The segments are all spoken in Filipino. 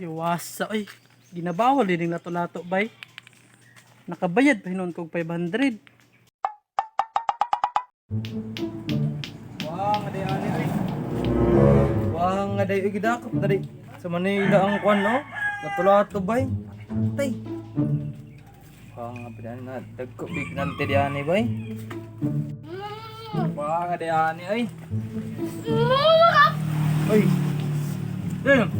Iwasa, ay. Ginabawal din yung lato-lato, bay. Nakabayad pa hinon kong 500. Wah, nga day ani ay. Wah, nga day gidakop dari sa Manila ang kwan no. Lato-lato bay. Tay. Wah, nga bidan na dagko big nante di ani bay. Wah, nga day ani ay. Ay. Damn.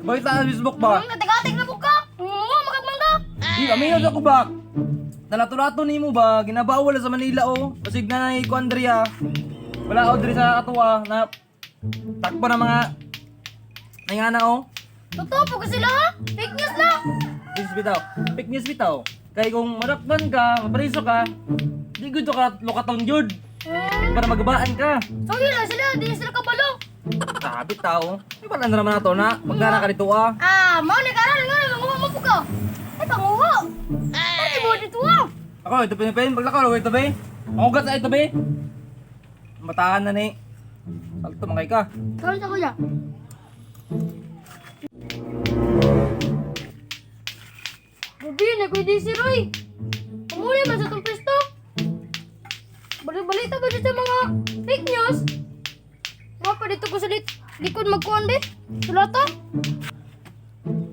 Bakit sa Facebook ba? Natigatik na buka. Magagmangga. Di kami na ako ba? Nalato-lato nimo ba? Ginabawal sa Manila oh. Basig na nay ko Andrea. Wala ako diri sa atuwa na takbo na mga nangana oh. Totoo po kasi sila ha? Fake news lang. Fake news bitaw. Kay kung marakban ka, mapriso ka, di gud ka lokatong jud. Para magabaan ka. So yun lang sila. Di sila kabalo. Sabi tao. Di ba na naman nato na? Magkana ka dito ah. Mau ni karon nga manguha mo buka. Ay panguha. Ay mo dito ah. Ako, ito pinipin. Paglakaw, ito ba? Mahugat sa ito ba? Matahan na ni. Salto mangay ka. Karon sa kuya. Gabi na kuya di si Roy. Pumuli man sa itong pwesto. Balik-balita ba dito sa mga fake news? Mga pa dito ko sa likod magkuhan din. Sulata.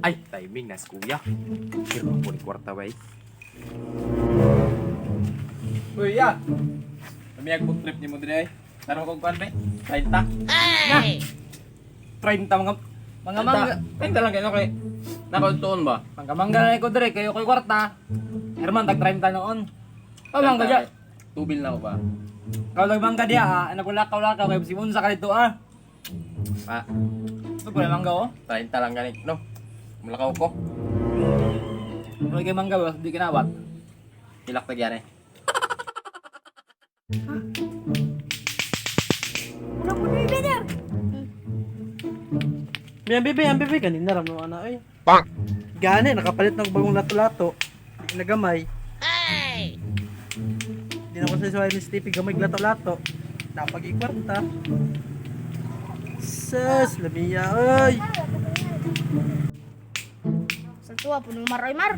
Ay, timing nas kuya. Pero po ni kwarta bay. Uy, ya. Namiyag po trip ni mo din ay. Taro kong kuhan ba? 30. Ay! 30 mga mangga. 30 lang kayo kay. Nakontoon ba? Mangga na ko dire kayo koy kwarta. Herman tag 30 noon. Pamangga dia. Tubil na ko ba? Kau lang mangga dia ah. Nagulakaw-lakaw kay si Munsa ka dito ah. Pa, Ito ko mangga oh. 30 lang ganit, no? Mulakaw ko. Wala kay mangga ba? Di kinawat. Hilak tag yan eh. Wala po na ibe niya. Yan, bebe, kanina ram mo ana, ay. Pang! Gani, nakapalit ng bagong lato-lato. Di nagamay. Ay! Di na ko sa suway ni Stevie gamay lato-lato. Napag-ikwarta. Sus, lamiya, ay! Salto po nung maroy mar.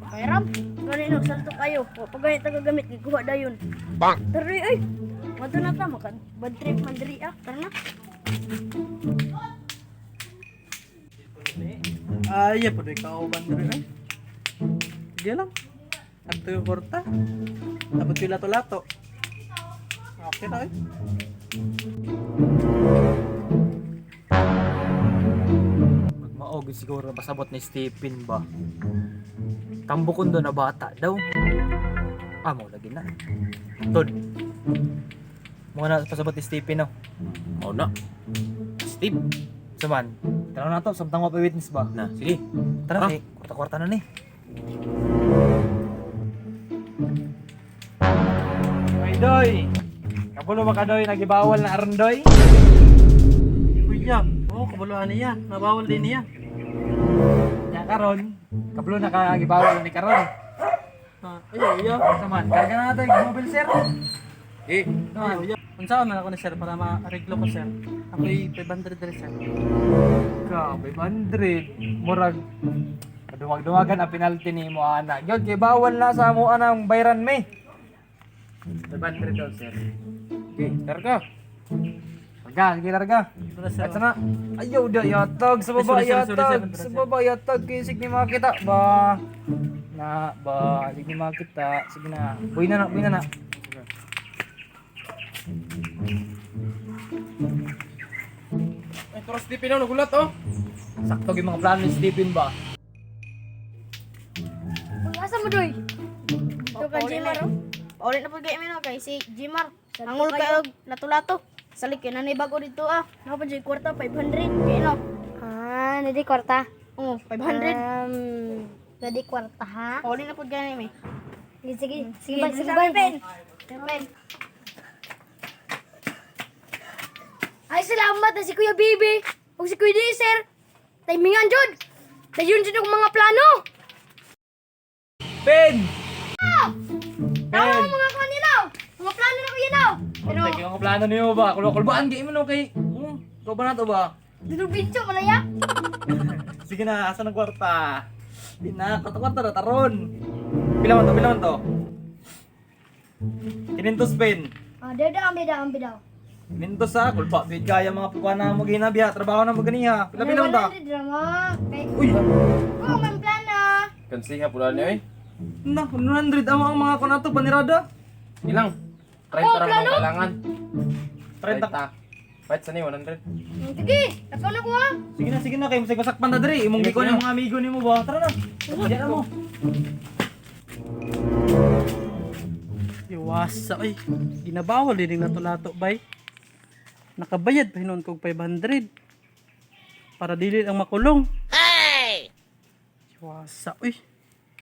Pairam. Kanino salto kayo. Pag ganit nagagamit gikuha dayon. Bang! Tari ay. Mato na ta maka bad trip man diri ah. Tara na. Ay, ya, pwede ka uban na rin, ay. Sige lang. Agto yung kwarta. Tapos yung lato-lato. Okay na, ay. Magmaog siguro pasabot ni Stephen ba? Tambukon doon na bata daw. Mo lagi na. Tod. Mga na pasabot ni Stephen no. Oo na. Steve. Saman. Tara na to, samtang mo pa witness ba? Na, sige. Tara, Ah. kwarta-kwarta na ni. Ay, Doy! Kapulo ba ka, Doy? Nagibawal na aron, Doy? Kuya, oh, kabuluhan niya. Nabawal din niya. Ya karon, kapulo na kagibawal ni karon. Ay, Saman, karga na natin, mobile sir. Eh, Saman, Unsa man ako ni sir para ma-reglo ko sir. Ako'y 500 diri sir. ka, 500. Murag, duwag-duwagan ang penalty ni mo, ana. Yun, kay bawal na sa mo, anang bayran me. 500 daw, sir. Okay, karga. Karga, sige karga. Ito na sir. At sana, ayaw da yatag, sa baba Sorry, yatag, sorry, sa sir. baba yatag, kisig ni makita ba? Na, ba, sige ni makita, sige na. Buhay na. ay turos di pinaw nagulat oh. Sakto yung mga plano ni Stephen ba? Asa mo doy? Ito ka Jimar oh. Paulit na pag no kay si Jimar. Nangul kayo lato-lato. Salik yun na bago dito ah. Naka pa dyan kwarta 500. Kaya no? Nadi kwarta. Oo, 500. Nadi kwarta ha? Paulit na pag ganyan eh. Sige, bag. Pen. Ay, salamat na si Kuya Bibi. O si Kuya Deezer. Timingan, Jod. Dayon dyan ang mga plano. Ben! Tama ang mga kaninaw. Mga plano na Kuya Naw. Pero, Teka, yung plano niyo ba? Kulbaan kayo mo no kay... Ikaw ba na to ba? Dinubincho malaya. Sige na, asa ng kwarta? Di na, kwarta na taron. Bilang man to. 500 pen. Ah, daw. 500 sa kulpa. Tuwid kaya mga pagkuha na mo ginabiya. Trabaho na mo ganiha. Pila ta? Drama. Kay, Uy! oh, may plana. Kansiha pula niyo eh. Na, 100 ang mga kunato panirada. Ilang? 30 ra ang kailangan. 30. Wait, saan 100? Sige, nakaw na ko ah. Sige na kayo. Sige, sakpan na diri. Imong gikon yung mga amigo nimo ba? Tara na. Diyan na mo. Iwasa, ay. Ginabawal din ng lato-lato, bay. Nakabayad pa hinon kog 500. Para dili ang makulong. Hey! Iwasa, uy.